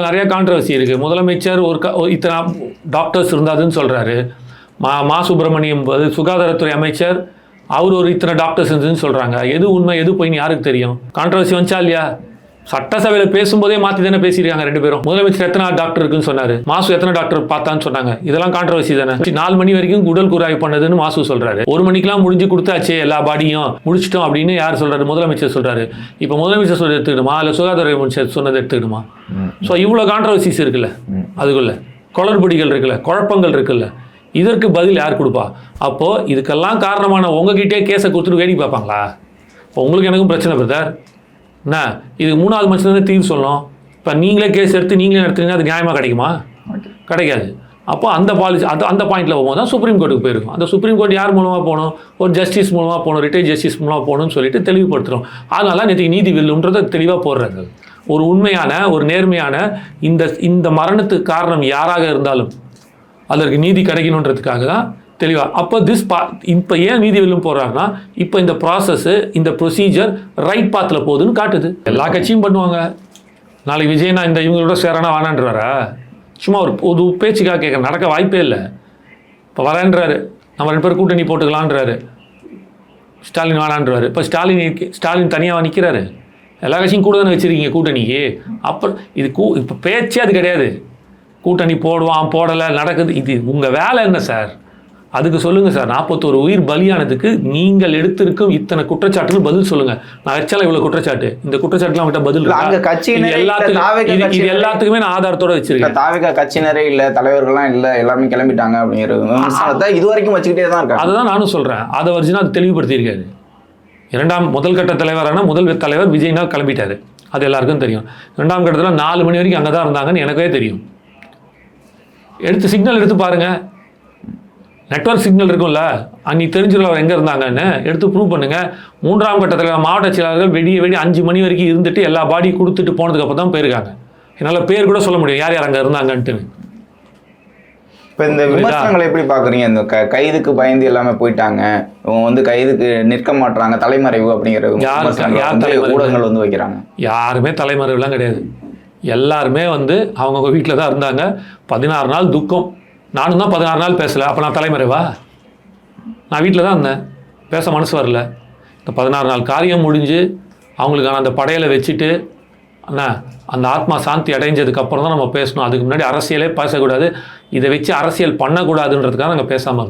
நிறைய கான்ட்ரவர்சி இருக்குது. முதலமைச்சர் இத்தனை டாக்டர்ஸ் இருந்தாதுன்னு சொல்கிறாரு. மா சுப்பிரமணியம் சுகாதாரத்துறை அமைச்சர் அவர் இத்தனை டாக்டர்ஸ் இருந்ததுன்னு சொல்கிறாங்க. எது உண்மை எது போயின்னு யாருக்கு தெரியும்? கான்ட்ரவர்சி வந்துச்சா இல்லையா? சட்டசபையில் பேசும்போதே மாற்றி தானே பேசியிருக்காங்க ரெண்டு பேரும். முதலமைச்சர் எத்தனை டாக்டர் இருக்குன்னு சொன்னார், மாசு எத்தனை டாக்டர் பார்த்தான்னு சொன்னாங்க. இதெல்லாம் கான்ட்ரவர்சி தானே. 4 மணி வரைக்கும் உடல் கூராய்வு பண்ணதுன்னு மாசு சொல்றாரு. 1 மணிக்கெல்லாம் முடிஞ்சு கொடுத்தாச்சு, எல்லா பாடியும் முடிச்சிட்டோம் அப்படின்னு யார் சொல்றாரு? முதலமைச்சர் சொல்றாரு. இப்போ முதலமைச்சர் சொல்றது எடுத்துக்கிடுமா இல்லை சுகாதார அமைச்சர் சொன்னதை எடுத்துக்கிடுமா? ஸோ இவ்வளோ கான்ட்ரவர்சிஸ் இருக்குல்ல, அதுக்குள்ள குளறுபடிகள் இருக்குல்ல, குழப்பங்கள் இருக்குல்ல, இதற்கு பதில் யார் கொடுப்பா? அப்போ இதுக்கெல்லாம் காரணமான உங்ககிட்டே கேஸை கொடுத்துட்டு வேடி பார்ப்பாங்களா? இப்போ உங்களுக்கு எனக்கும் பிரச்சனை பிரதர் என்ன, இது 3வது மனுஷன் தீர்வு சொல்லணும். இப்போ நீங்களே கேஸ் எடுத்து நீங்களே நடத்துறீங்கன்னா அது நியாயமாக கிடைக்குமா? கிடைக்காது. அப்போ அந்த பாலிசி அந்த பாயிண்டில் போகும்போது தான் சுப்ரீம் கோர்ட்டுக்கு போயிருக்கும். அந்த சுப்ரீம் கோர்ட் யார் மூலமாக போகணும்? ஒரு ஜஸ்டிஸ் மூலமாக போகணும், ரிட்டையர்ட் ஜஸ்டிஸ் மூலமாக போகணும்னு சொல்லிட்டு தெளிவுபடுத்துகிறோம். அதனால நேற்று நீதி வெல்லுன்றதை தெளிவாக போடுறாங்க. ஒரு உண்மையான ஒரு நேர்மையான இந்த மரணத்துக்கு காரணம் யாராக இருந்தாலும் அதற்கு நீதி கிடைக்கணுன்றதுக்காக தான் தெளிவாக. அப்போ இப்போ ஏன் நீதி வெல்லும் போடுறாங்கன்னா இப்போ இந்த ப்ராசஸ்ஸு இந்த ப்ரொசீஜர் ரைட் பாத்தில் போகுதுன்னு காட்டுது. எல்லா கட்சியும் பண்ணுவாங்க. நாளைக்கு விஜயனா இந்த இவங்களோட சேரானா வேணான்றாரா? சும்மா ஒரு பேச்சுக்காக கேட்க நடக்க வாய்ப்பே இல்லை. இப்போ வரேன்றாரு, நம்ம 2 பேர் கூட்டணி போட்டுக்கலான்றாரு. ஸ்டாலின் வேணான்றாரு. இப்போ ஸ்டாலின் தனியாக நிற்கிறாரு. எல்லா கட்சியும் கூட தானே வச்சுருக்கீங்க கூட்டணிக்கு. அப்போ இப்போ பேச்சே அது கிடையாது. கூட்டணி போடுவான் போடலை நடக்குது. இது உங்கள் வேலை என்ன சார்? அதுக்கு சொல்லுங்கள் சார். 41 உயிர் பலியானதுக்கு நீங்கள் எடுத்திருக்கும் இத்தனை குற்றச்சாட்டுகள் பதில் சொல்லுங்கள். நான் வச்சால இவ்வளோ குற்றச்சாட்டு, இந்த குற்றச்சாட்டுலாம் விட்ட பதில் எல்லாத்துக்குமே நான் ஆதாரத்தோட வச்சிருக்கேன். தாவேகா கட்சியினரே இல்லை, தலைவர்கள்லாம் இல்லை, எல்லாமே கிளம்பிட்டாங்க அப்படிங்கிறது இது வரைக்கும் வச்சுக்கிட்டே தான் இருக்காங்க. அதுதான் நானும் சொல்கிறேன். அதை வச்சுன்னா அது தெளிவுபடுத்தியிருக்காரு. முதல் கட்ட தலைவரான முதல் தலைவர் விஜய்னா கிளம்பிட்டாரு. அது எல்லாருக்கும் தெரியும். 2ஆம் கட்டத்தில் 4 மணி வரைக்கும் அங்கே தான் இருந்தாங்கன்னு எனக்கே தெரியும். சிக்னல் எடுத்து பாருங்கள். நெட்வொர்க் சிக்னல் இருக்கும்ல, அன்றைக்கி தெரிஞ்சுள்ள அவர் எங்கே இருந்தாங்கன்னு எடுத்து ப்ரூவ் பண்ணுங்கள். 3ஆம் கட்டத்தில் மாவட்ட செயலாளர்கள் வெடிய 5 மணி வரைக்கும் இருந்துட்டு எல்லா பாடியும் கொடுத்துட்டு போனதுக்கப்புறம் தான் போயிருக்காங்க. என்னால் பேர் கூட சொல்ல முடியும் யார் யார் அங்கே இருந்தாங்கன்ட்டு. இப்போ இந்த விமர்சனங்களை எப்படி பார்க்குறீங்க? இந்த கைதுக்கு பயந்து எல்லாமே போயிட்டாங்க, இவங்க கைதுக்கு நிற்க மாட்டாங்க, தலைமறைவு அப்படிங்கிற ஊடகங்கள் வைக்கிறாங்க. யாருமே தலைமறைவுலாம் கிடையாது. எல்லாருமே அவங்க வீட்டில் தான் இருந்தாங்க. 16 நாள் துக்கம். நானும் தான் 16 நாள் பேசலை. அப்போ நான் தலைமறைவா? நான் வீட்டில் தான் இருந்தேன், பேச மனசு வரல. இந்த 16 நாள் காரியம் முடிஞ்சு அவங்களுக்கான அந்த படையலை வச்சுட்டு அந்த ஆத்மா சாந்தி அடைஞ்சதுக்கப்புறம் தான் நம்ம பேசணும். அதுக்கு முன்னாடி அரசியலே பேசக்கூடாது. இதை வச்சு அரசியல் பண்ணக்கூடாதுன்றதுக்காக நாங்கள் பேசாமல் இருந்தோம்.